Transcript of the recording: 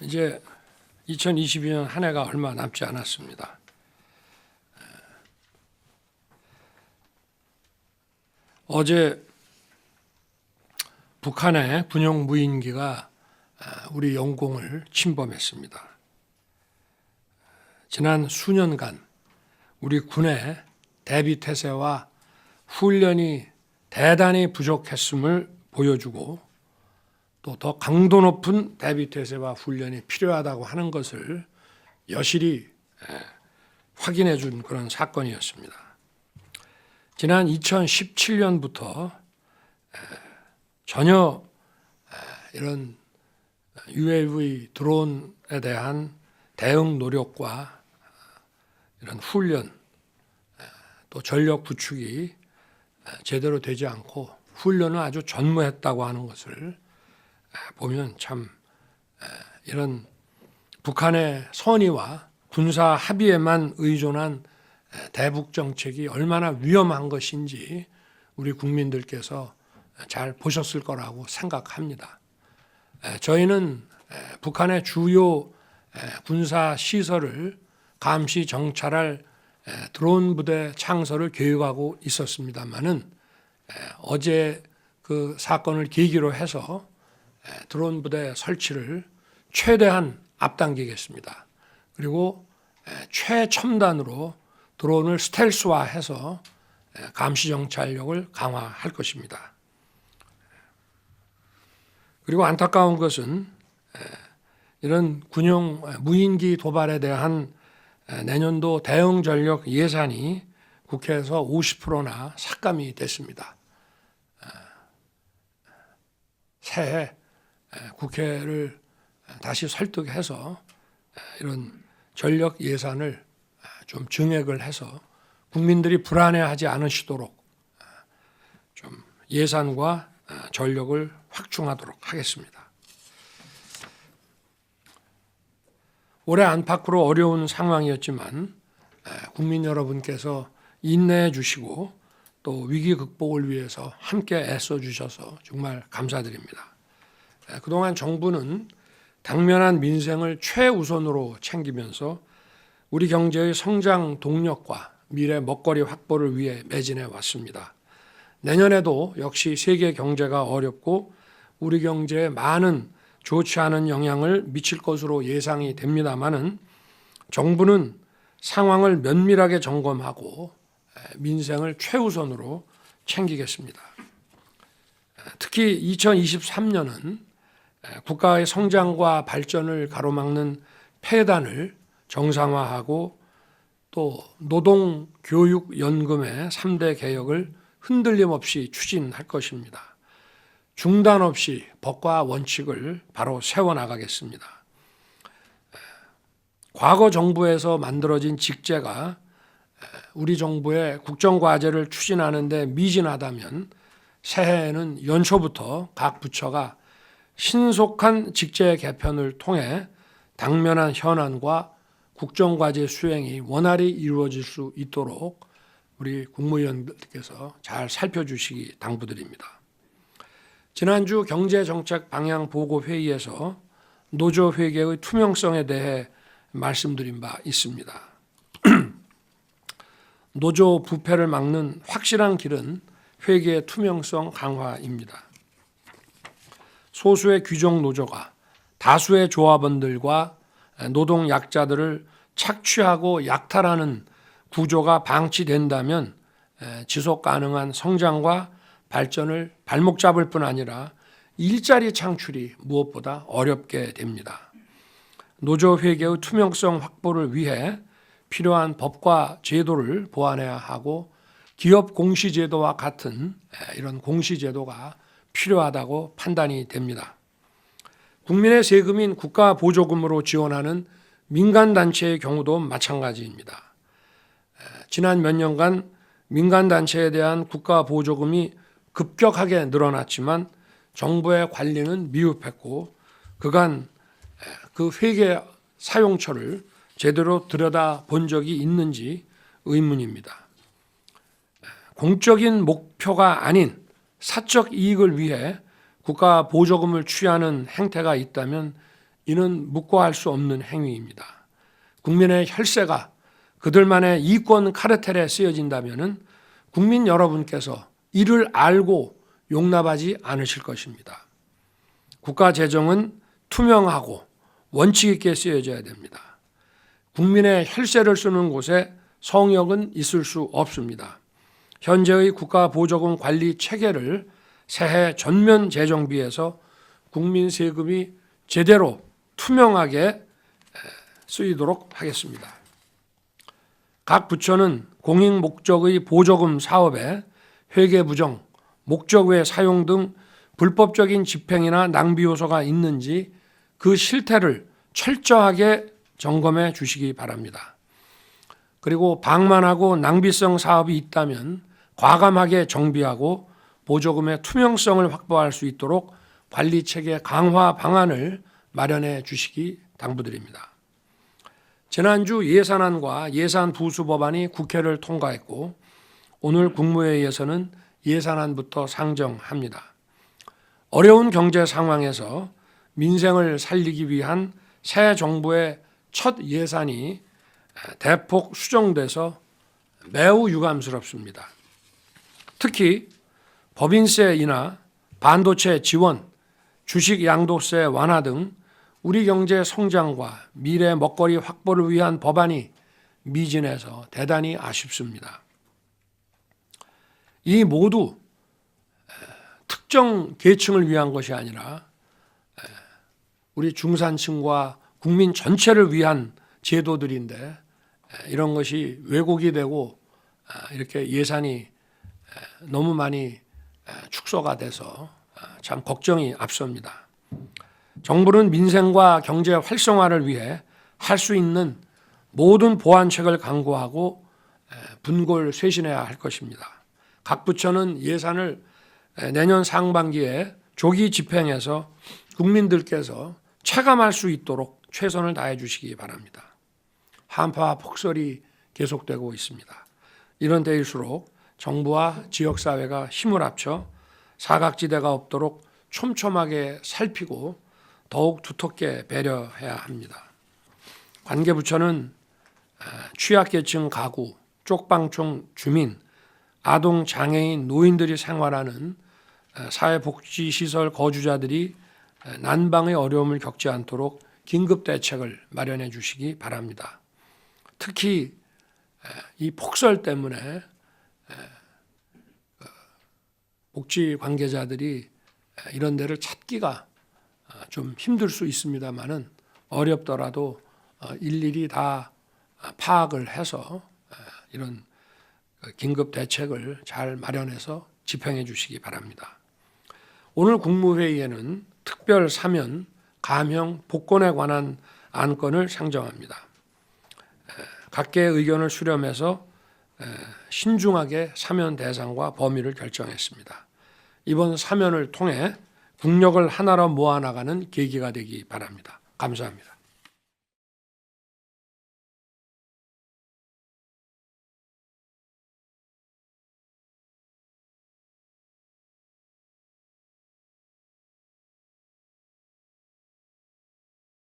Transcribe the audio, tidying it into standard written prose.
이제 2022년 한 해가 얼마 남지 않았습니다. 어제 북한의 군용 무인기가 우리 영공을 침범했습니다. 지난 수년간 우리 군의 대비태세와 훈련이 대단히 부족했음을 보여주고 또 더 강도 높은 대비태세와 훈련이 필요하다고 하는 것을 여실히 확인해 준 그런 사건이었습니다. 지난 2017년부터 전혀 이런 UAV 드론에 대한 대응 노력과 이런 훈련 또 전력 구축이 제대로 되지 않고 훈련을 아주 전무했다고 하는 것을 보면 참 이런 북한의 선의와 군사 합의에만 의존한 대북 정책이 얼마나 위험한 것인지 우리 국민들께서 잘 보셨을 거라고 생각합니다. 저희는 북한의 주요 군사 시설을 감시 정찰할 드론 부대 창설을 계획하고 있었습니다만은 어제 그 사건을 계기로 해서 드론 부대 설치를 최대한 앞당기겠습니다. 그리고 최첨단으로 드론을 스텔스화해서 감시 정찰력을 강화할 것입니다. 그리고 안타까운 것은 이런 군용 무인기 도발에 대한 내년도 대응 전력 예산이 국회에서 50%나 삭감이 됐습니다. 새해 국회를 다시 설득해서 이런 전력 예산을 좀 증액을 해서 국민들이 불안해하지 않으시도록 좀 예산과 전력을 확충하도록 하겠습니다. 올해 안팎으로 어려운 상황이었지만 국민 여러분께서 인내해 주시고 또 위기 극복을 위해서 함께 애써 주셔서 정말 감사드립니다. 그동안 정부는 당면한 민생을 최우선으로 챙기면서 우리 경제의 성장 동력과 미래 먹거리 확보를 위해 매진해 왔습니다. 내년에도 역시 세계 경제가 어렵고 우리 경제에 많은 좋지 않은 영향을 미칠 것으로 예상이 됩니다마는 정부는 상황을 면밀하게 점검하고 민생을 최우선으로 챙기겠습니다. 특히 2023년은 국가의 성장과 발전을 가로막는 폐단을 정상화하고 또 노동교육연금의 3대 개혁을 흔들림 없이 추진할 것입니다. 중단 없이 법과 원칙을 바로 세워나가겠습니다. 과거 정부에서 만들어진 직제가 우리 정부의 국정과제를 추진하는 데 미진하다면 새해에는 연초부터 각 부처가 신속한 직제 개편을 통해 당면한 현안과 국정과제 수행이 원활히 이루어질 수 있도록 우리 국무위원들께서 잘 살펴주시기 당부드립니다. 지난주 경제정책 방향 보고 회의에서 노조 회계의 투명성에 대해 말씀드린 바 있습니다. 노조 부패를 막는 확실한 길은 회계의 투명성 강화입니다. 소수의 귀족 노조가 다수의 조합원들과 노동 약자들을 착취하고 약탈하는 구조가 방치된다면 지속 가능한 성장과 발전을 발목 잡을 뿐 아니라 일자리 창출이 무엇보다 어렵게 됩니다. 노조 회계의 투명성 확보를 위해 필요한 법과 제도를 보완해야 하고 기업 공시제도와 같은 이런 공시제도가 필요하다고 판단이 됩니다. 국민의 세금인 국가보조금으로 지원하는 민간단체의 경우도 마찬가지입니다. 지난 몇 년간 민간단체에 대한 국가보조금이 급격하게 늘어났지만 정부의 관리는 미흡했고 그간 그 회계 사용처를 제대로 들여다본 적이 있는지 의문입니다. 공적인 목표가 아닌 사적 이익을 위해 국가 보조금을 취하는 행태가 있다면 이는 묵과할 수 없는 행위입니다. 국민의 혈세가 그들만의 이권 카르텔에 쓰여진다면 국민 여러분께서 이를 알고 용납하지 않으실 것입니다. 국가 재정은 투명하고 원칙 있게 쓰여져야 됩니다. 국민의 혈세를 쓰는 곳에 성역은 있을 수 없습니다. 현재의 국가 보조금 관리 체계를 새해 전면 재정비해서 국민 세금이 제대로 투명하게 쓰이도록 하겠습니다. 각 부처는 공익 목적의 보조금 사업에 회계 부정, 목적 외 사용 등 불법적인 집행이나 낭비 요소가 있는지 그 실태를 철저하게 점검해 주시기 바랍니다. 그리고 방만하고 낭비성 사업이 있다면 과감하게 정비하고 보조금의 투명성을 확보할 수 있도록 관리체계 강화 방안을 마련해 주시기 당부드립니다. 지난주 예산안과 예산부수법안이 국회를 통과했고 오늘 국무회의에서는 예산안부터 상정합니다. 어려운 경제 상황에서 민생을 살리기 위한 새 정부의 첫 예산이 대폭 수정돼서 매우 유감스럽습니다. 특히 법인세 인하, 반도체 지원, 주식 양도세 완화 등 우리 경제 성장과 미래 먹거리 확보를 위한 법안이 미진해서 대단히 아쉽습니다. 이 모두 특정 계층을 위한 것이 아니라 우리 중산층과 국민 전체를 위한 제도들인데 이런 것이 왜곡이 되고 이렇게 예산이 너무 많이 축소가 돼서 참 걱정이 앞섭니다. 정부는 민생과 경제 활성화를 위해 할 수 있는 모든 보완책을 강구하고 분골쇄신해야 할 것입니다. 각 부처는 예산을 내년 상반기에 조기 집행해서 국민들께서 체감할 수 있도록 최선을 다해 주시기 바랍니다. 한파와 폭설이 계속되고 있습니다. 이런 때일수록 정부와 지역사회가 힘을 합쳐 사각지대가 없도록 촘촘하게 살피고 더욱 두텁게 배려해야 합니다. 관계부처는 취약계층 가구, 쪽방촌 주민, 아동, 장애인, 노인들이 생활하는 사회복지시설 거주자들이 난방의 어려움을 겪지 않도록 긴급 대책을 마련해 주시기 바랍니다. 특히 이 폭설 때문에 복지 관계자들이 이런 데를 찾기가 좀 힘들 수 있습니다만은 어렵더라도 일일이 다 파악을 해서 이런 긴급 대책을 잘 마련해서 집행해 주시기 바랍니다. 오늘 국무회의에는 특별 사면, 감형, 복권에 관한 안건을 상정합니다. 각계의 의견을 수렴해서 신중하게 사면 대상과 범위를 결정했습니다. 이번 사면을 통해 국력을 하나로 모아나가는 계기가 되기 바랍니다. 감사합니다.